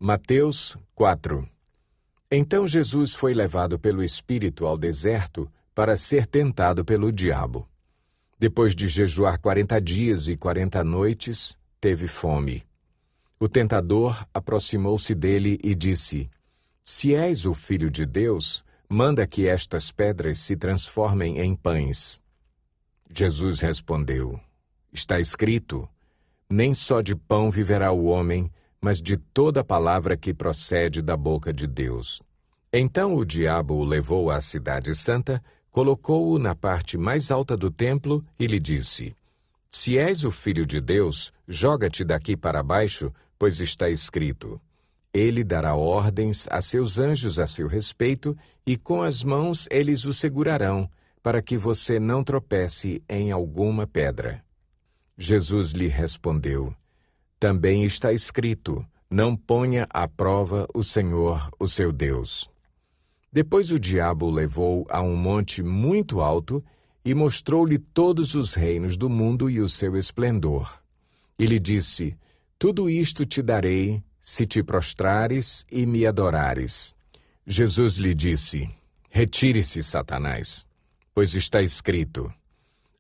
Mateus 4. Então Jesus foi levado pelo Espírito ao deserto para ser tentado pelo diabo. Depois de jejuar 40 dias e 40 noites, teve fome. O tentador aproximou-se dele e disse: Se és o Filho de Deus, manda que estas pedras se transformem em pães. Jesus respondeu: Está escrito: Nem só de pão viverá o homem, mas de toda palavra que procede da boca de Deus. Então o diabo o levou à cidade santa, colocou-o na parte mais alta do templo e lhe disse: Se és o Filho de Deus, joga-te daqui para baixo, pois está escrito: Ele dará ordens a seus anjos a seu respeito, e com as mãos eles o segurarão, para que você não tropece em alguma pedra. Jesus lhe respondeu: Também está escrito: Não ponha à prova o Senhor, o seu Deus. Depois o diabo o levou a um monte muito alto e mostrou-lhe todos os reinos do mundo e o seu esplendor. E lhe disse: Tudo isto te darei, se te prostrares e me adorares. Jesus lhe disse: Retire-se, Satanás, pois está escrito: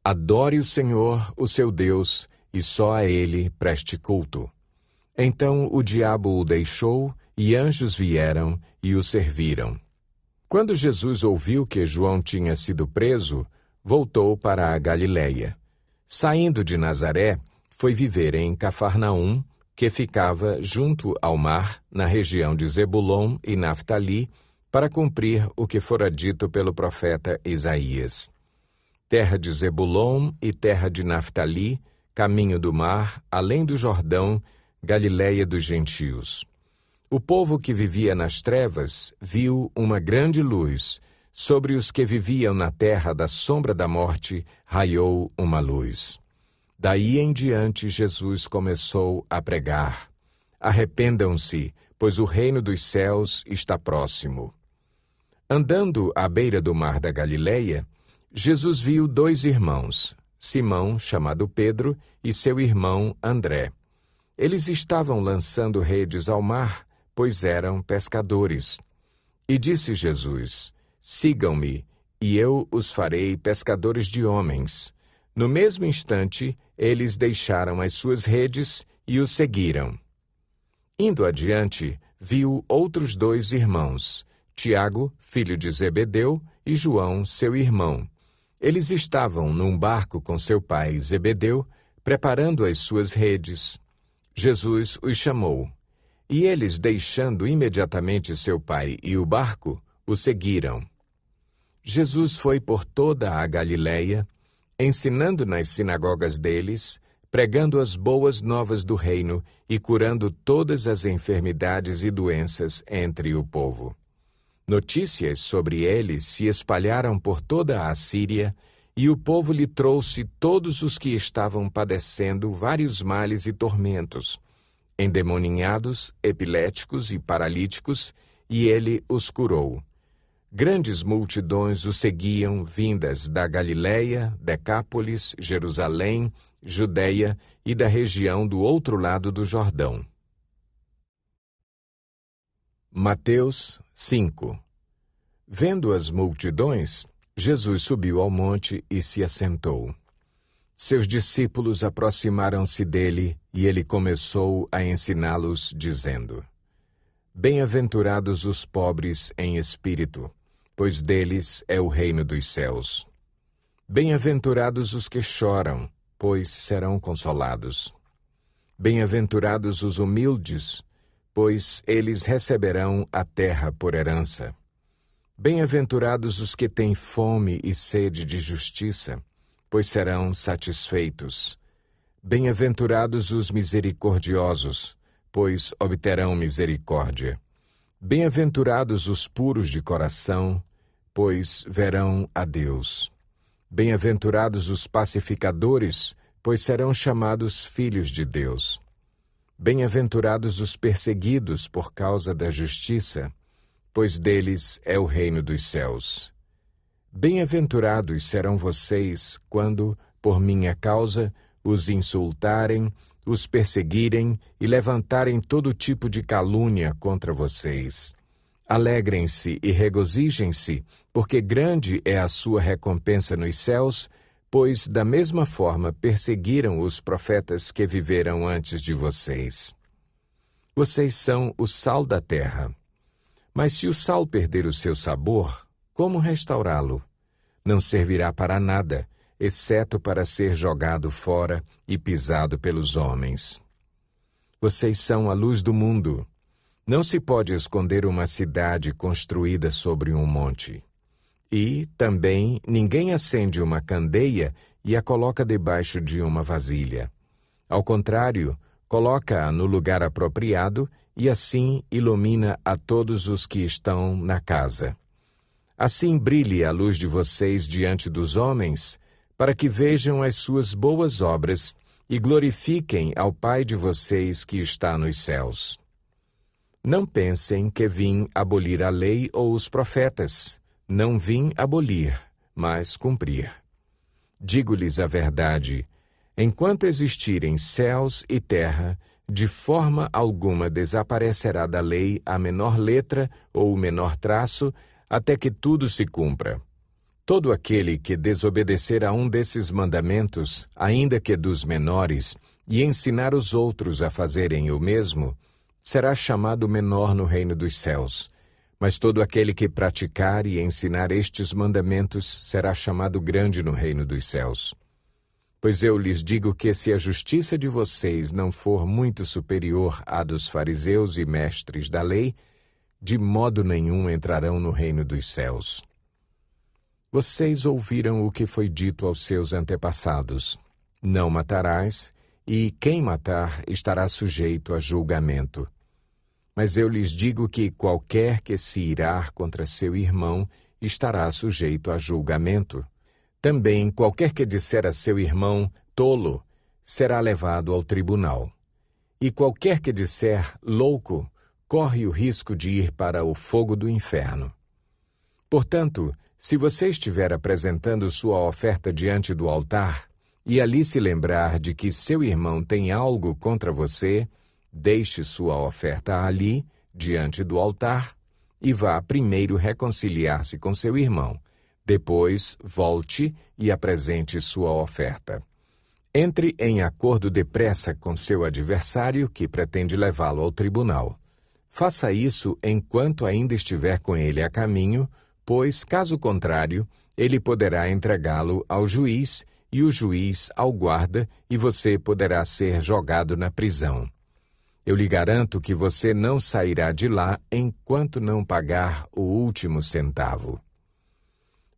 Adore o Senhor, o seu Deus, e só a ele preste culto. Então o diabo o deixou, e anjos vieram e o serviram. Quando Jesus ouviu que João tinha sido preso, voltou para a Galiléia. Saindo de Nazaré, foi viver em Cafarnaum, que ficava junto ao mar, na região de Zebulon e Naftali, para cumprir o que fora dito pelo profeta Isaías. Terra de Zebulon e terra de Naftali, caminho do mar, além do Jordão, Galiléia dos gentios. O povo que vivia nas trevas viu uma grande luz. Sobre os que viviam na terra da sombra da morte, raiou uma luz. Daí em diante Jesus começou a pregar: Arrependam-se, pois o reino dos céus está próximo. Andando à beira do mar da Galiléia, Jesus viu 2 irmãos, Simão, chamado Pedro, e seu irmão André. Eles estavam lançando redes ao mar, pois eram pescadores. E disse Jesus: Sigam-me, e eu os farei pescadores de homens. No mesmo instante, eles deixaram as suas redes e o seguiram. Indo adiante, viu outros 2 irmãos, Tiago, filho de Zebedeu, e João, seu irmão. Eles estavam num barco com seu pai Zebedeu, preparando as suas redes. Jesus os chamou, e eles, deixando imediatamente seu pai e o barco, o seguiram. Jesus foi por toda a Galiléia, ensinando nas sinagogas deles, pregando as boas novas do reino e curando todas as enfermidades e doenças entre o povo. Notícias sobre ele se espalharam por toda a Síria, e o povo lhe trouxe todos os que estavam padecendo vários males e tormentos, endemoninhados, epiléticos e paralíticos, e ele os curou. Grandes multidões o seguiam, vindas da Galiléia, Decápolis, Jerusalém, Judeia e da região do outro lado do Jordão. Mateus 5. Vendo as multidões, Jesus subiu ao monte e se assentou. Seus discípulos aproximaram-se dele e ele começou a ensiná-los, dizendo: Bem-aventurados os pobres em espírito, pois deles é o reino dos céus. Bem-aventurados os que choram, pois serão consolados. Bem-aventurados os humildes, pois eles receberão a terra por herança. Bem-aventurados os que têm fome e sede de justiça, pois serão satisfeitos. Bem-aventurados os misericordiosos, pois obterão misericórdia. Bem-aventurados os puros de coração, pois verão a Deus. Bem-aventurados os pacificadores, pois serão chamados filhos de Deus. Bem-aventurados os perseguidos por causa da justiça, pois deles é o reino dos céus. Bem-aventurados serão vocês quando, por minha causa, os insultarem, os perseguirem e levantarem todo tipo de calúnia contra vocês. Alegrem-se e regozijem-se, porque grande é a sua recompensa nos céus, pois da mesma forma perseguiram os profetas que viveram antes de vocês. Vocês são o sal da terra. Mas se o sal perder o seu sabor, como restaurá-lo? Não servirá para nada, exceto para ser jogado fora e pisado pelos homens. Vocês são a luz do mundo. Não se pode esconder uma cidade construída sobre um monte. E, também, ninguém acende uma candeia e a coloca debaixo de uma vasilha. Ao contrário, coloca-a no lugar apropriado e assim ilumina a todos os que estão na casa. Assim brilhe a luz de vocês diante dos homens, para que vejam as suas boas obras e glorifiquem ao Pai de vocês que está nos céus. Não pensem que vim abolir a lei ou os profetas. Não vim abolir, mas cumprir. Digo-lhes a verdade: enquanto existirem céus e terra, de forma alguma desaparecerá da lei a menor letra ou o menor traço, até que tudo se cumpra. Todo aquele que desobedecer a um desses mandamentos, ainda que dos menores, e ensinar os outros a fazerem o mesmo, será chamado menor no reino dos céus. Mas todo aquele que praticar e ensinar estes mandamentos será chamado grande no reino dos céus. Pois eu lhes digo que se a justiça de vocês não for muito superior à dos fariseus e mestres da lei, de modo nenhum entrarão no reino dos céus. Vocês ouviram o que foi dito aos seus antepassados: não matarás, e quem matar estará sujeito a julgamento. Mas eu lhes digo que qualquer que se irar contra seu irmão estará sujeito a julgamento. Também qualquer que disser a seu irmão tolo será levado ao tribunal. E qualquer que disser louco corre o risco de ir para o fogo do inferno. Portanto, se você estiver apresentando sua oferta diante do altar e ali se lembrar de que seu irmão tem algo contra você, deixe sua oferta ali, diante do altar, e vá primeiro reconciliar-se com seu irmão. Depois, volte e apresente sua oferta. Entre em acordo depressa com seu adversário que pretende levá-lo ao tribunal. Faça isso enquanto ainda estiver com ele a caminho, pois, caso contrário, ele poderá entregá-lo ao juiz e o juiz ao guarda e você poderá ser jogado na prisão. Eu lhe garanto que você não sairá de lá enquanto não pagar o último centavo.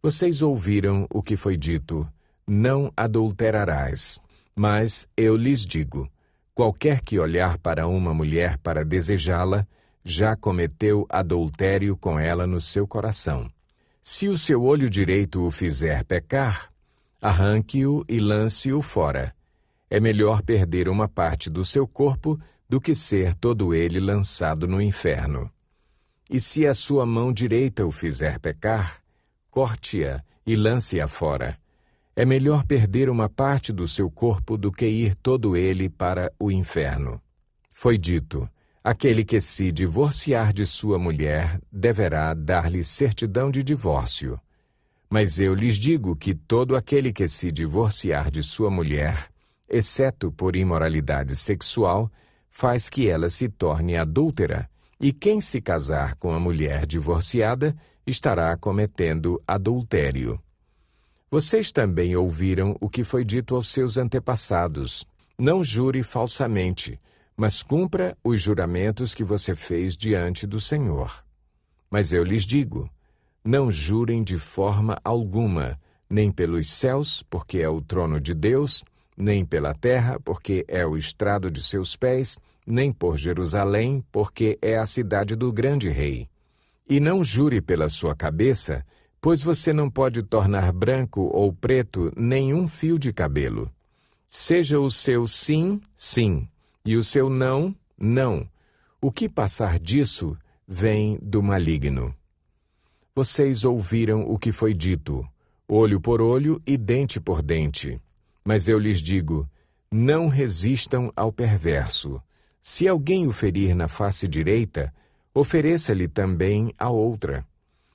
Vocês ouviram o que foi dito: não adulterarás. Mas eu lhes digo: qualquer que olhar para uma mulher para desejá-la, já cometeu adultério com ela no seu coração. Se o seu olho direito o fizer pecar, arranque-o e lance-o fora. É melhor perder uma parte do seu corpo do que ser todo ele lançado no inferno. E se a sua mão direita o fizer pecar, corte-a e lance-a fora. É melhor perder uma parte do seu corpo do que ir todo ele para o inferno. Foi dito: aquele que se divorciar de sua mulher deverá dar-lhe certidão de divórcio. Mas eu lhes digo que todo aquele que se divorciar de sua mulher, exceto por imoralidade sexual, faz que ela se torne adúltera, e quem se casar com a mulher divorciada estará cometendo adultério. Vocês também ouviram o que foi dito aos seus antepassados: não jure falsamente, mas cumpra os juramentos que você fez diante do Senhor. Mas eu lhes digo: não jurem de forma alguma, nem pelos céus, porque é o trono de Deus, nem pela terra, porque é o estrado de seus pés, nem por Jerusalém, porque é a cidade do grande rei. E não jure pela sua cabeça, pois você não pode tornar branco ou preto nenhum fio de cabelo. Seja o seu sim, sim, e o seu não, não. O que passar disso vem do maligno. Vocês ouviram o que foi dito: olho por olho e dente por dente. Mas eu lhes digo: Não resistam ao perverso. Se alguém o ferir na face direita, ofereça-lhe também a outra.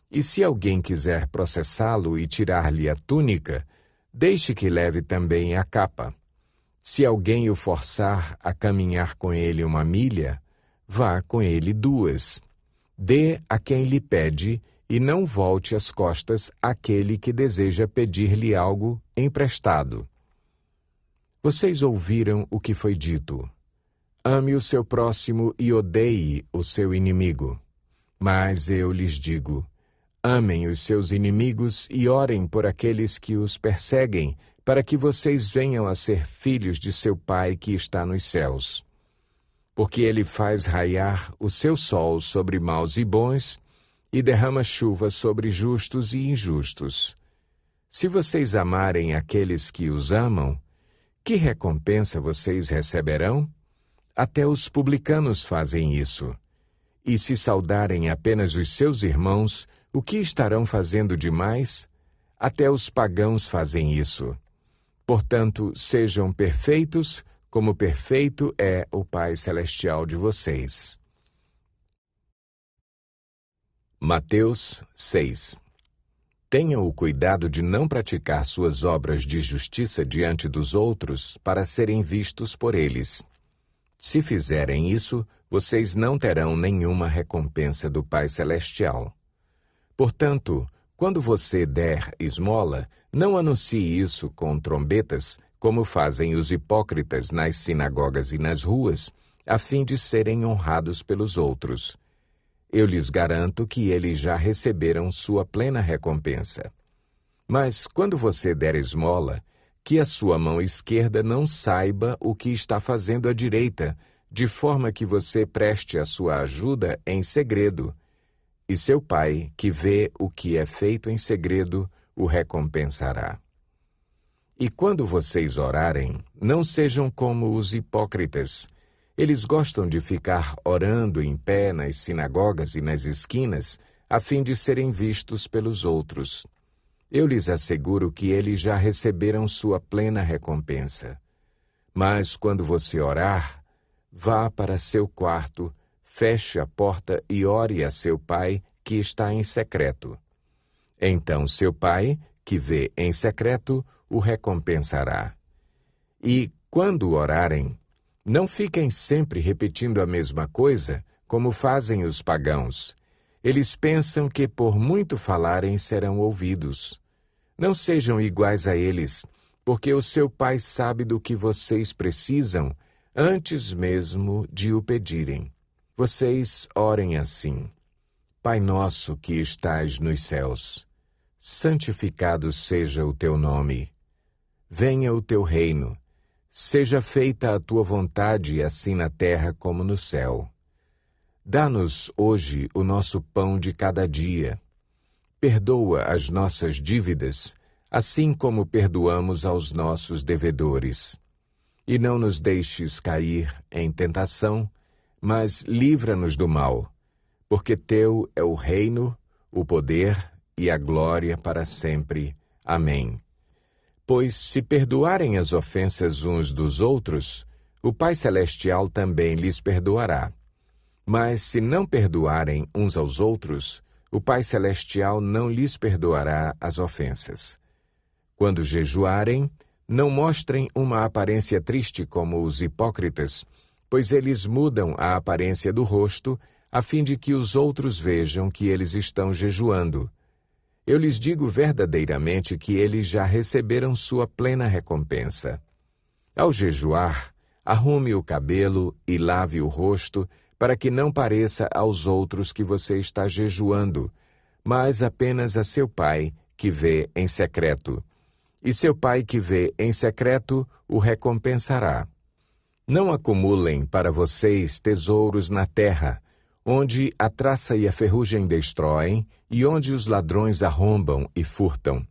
E se alguém quiser processá-lo e tirar-lhe a túnica, deixe que leve também a capa. Se alguém o forçar a caminhar com ele 1 milha, vá com ele 2. Dê a quem lhe pede e não volte as costas àquele que deseja pedir-lhe algo emprestado. Vocês ouviram o que foi dito: ame o seu próximo e odeie o seu inimigo. Mas eu lhes digo: amem os seus inimigos e orem por aqueles que os perseguem, para que vocês venham a ser filhos de seu Pai que está nos céus. Porque ele faz raiar o seu sol sobre maus e bons e derrama chuva sobre justos e injustos. Se vocês amarem aqueles que os amam, que recompensa vocês receberão? Até os publicanos fazem isso. E se saudarem apenas os seus irmãos, o que estarão fazendo demais? Até os pagãos fazem isso. Portanto, sejam perfeitos, como perfeito é o Pai Celestial de vocês. Mateus 6. Tenham o cuidado de não praticar suas obras de justiça diante dos outros para serem vistos por eles. Se fizerem isso, vocês não terão nenhuma recompensa do Pai Celestial. Portanto, quando você der esmola, não anuncie isso com trombetas, como fazem os hipócritas nas sinagogas e nas ruas, a fim de serem honrados pelos outros. Eu lhes garanto que eles já receberam sua plena recompensa. Mas quando você der esmola, que a sua mão esquerda não saiba o que está fazendo a direita, de forma que você preste a sua ajuda em segredo. E seu Pai, que vê o que é feito em segredo, o recompensará. E quando vocês orarem, não sejam como os hipócritas. Eles gostam de ficar orando em pé nas sinagogas e nas esquinas, a fim de serem vistos pelos outros. Eu lhes asseguro que eles já receberam sua plena recompensa. Mas quando você orar, vá para seu quarto, feche a porta e ore a seu Pai, que está em secreto. Então seu Pai, que vê em secreto, o recompensará. E, quando orarem, não fiquem sempre repetindo a mesma coisa, como fazem os pagãos. Eles pensam que por muito falarem serão ouvidos. Não sejam iguais a eles, porque o seu Pai sabe do que vocês precisam antes mesmo de o pedirem. Vocês orem assim: Pai nosso que estás nos céus, santificado seja o teu nome. Venha o teu reino. Seja feita a tua vontade, assim na terra como no céu. Dá-nos hoje o nosso pão de cada dia. Perdoa as nossas dívidas, assim como perdoamos aos nossos devedores. E não nos deixes cair em tentação, mas livra-nos do mal, porque teu é o reino, o poder e a glória para sempre. Amém. Pois se perdoarem as ofensas uns dos outros, o Pai Celestial também lhes perdoará. Mas se não perdoarem uns aos outros, o Pai Celestial não lhes perdoará as ofensas. Quando jejuarem, não mostrem uma aparência triste como os hipócritas, pois eles mudam a aparência do rosto, a fim de que os outros vejam que eles estão jejuando. Eu lhes digo verdadeiramente que eles já receberam sua plena recompensa. Ao jejuar, arrume o cabelo e lave o rosto, para que não pareça aos outros que você está jejuando, mas apenas a seu Pai, que vê em secreto. E seu Pai que vê em secreto o recompensará. Não acumulem para vocês tesouros na terra, onde a traça e a ferrugem destroem, e onde os ladrões arrombam e furtam.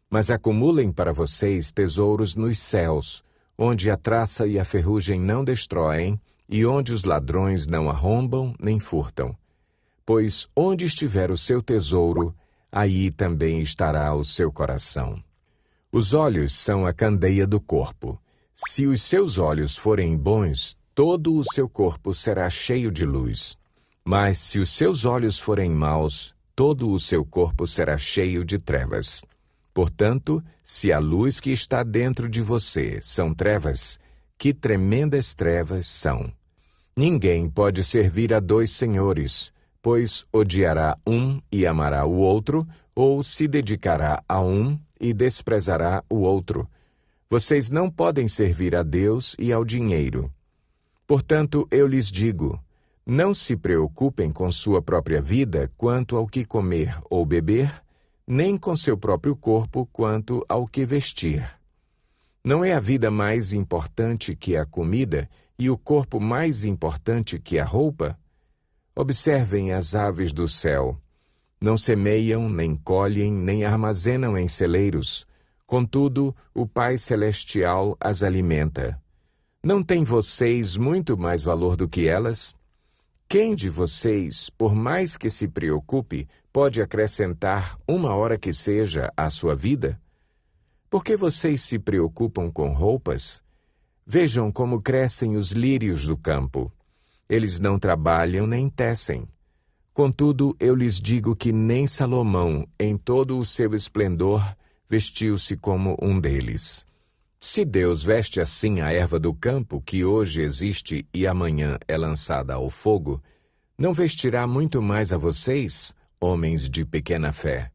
Mas acumulem para vocês tesouros nos céus, onde a traça e a ferrugem não destroem, e onde os ladrões não arrombam nem furtam. Pois onde estiver o seu tesouro, aí também estará o seu coração. Os olhos são a candeia do corpo. Se os seus olhos forem bons, todo o seu corpo será cheio de luz. Mas se os seus olhos forem maus, todo o seu corpo será cheio de trevas. Portanto, se a luz que está dentro de você são trevas, que tremendas trevas são! Ninguém pode servir a dois senhores, pois odiará um e amará o outro, ou se dedicará a um e desprezará o outro. Vocês não podem servir a Deus e ao dinheiro. Portanto, eu lhes digo, não se preocupem com sua própria vida quanto ao que comer ou beber, nem com seu próprio corpo quanto ao que vestir. Não é a vida mais importante que a comida e o corpo mais importante que a roupa? Observem as aves do céu. Não semeiam, nem colhem, nem armazenam em celeiros. Contudo, o Pai Celestial as alimenta. Não têm vocês muito mais valor do que elas? Quem de vocês, por mais que se preocupe, pode acrescentar uma hora que seja à sua vida? Por que vocês se preocupam com roupas? Vejam como crescem os lírios do campo. Eles não trabalham nem tecem. Contudo, eu lhes digo que nem Salomão, em todo o seu esplendor, vestiu-se como um deles. Se Deus veste assim a erva do campo, que hoje existe e amanhã é lançada ao fogo, não vestirá muito mais a vocês, homens de pequena fé?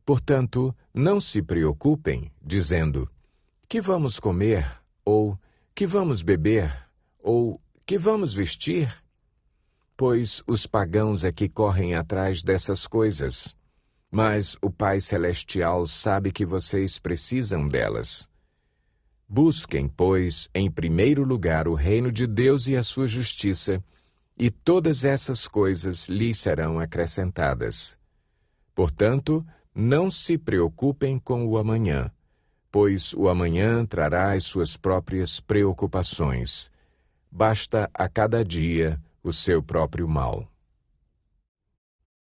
Portanto, não se preocupem, dizendo, que vamos comer, ou que vamos beber, ou que vamos vestir? Pois os pagãos é que correm atrás dessas coisas. Mas o Pai Celestial sabe que vocês precisam delas. Busquem, pois, em primeiro lugar o reino de Deus e a sua justiça, e todas essas coisas lhes serão acrescentadas. Portanto, não se preocupem com o amanhã, pois o amanhã trará as suas próprias preocupações. Basta a cada dia o seu próprio mal.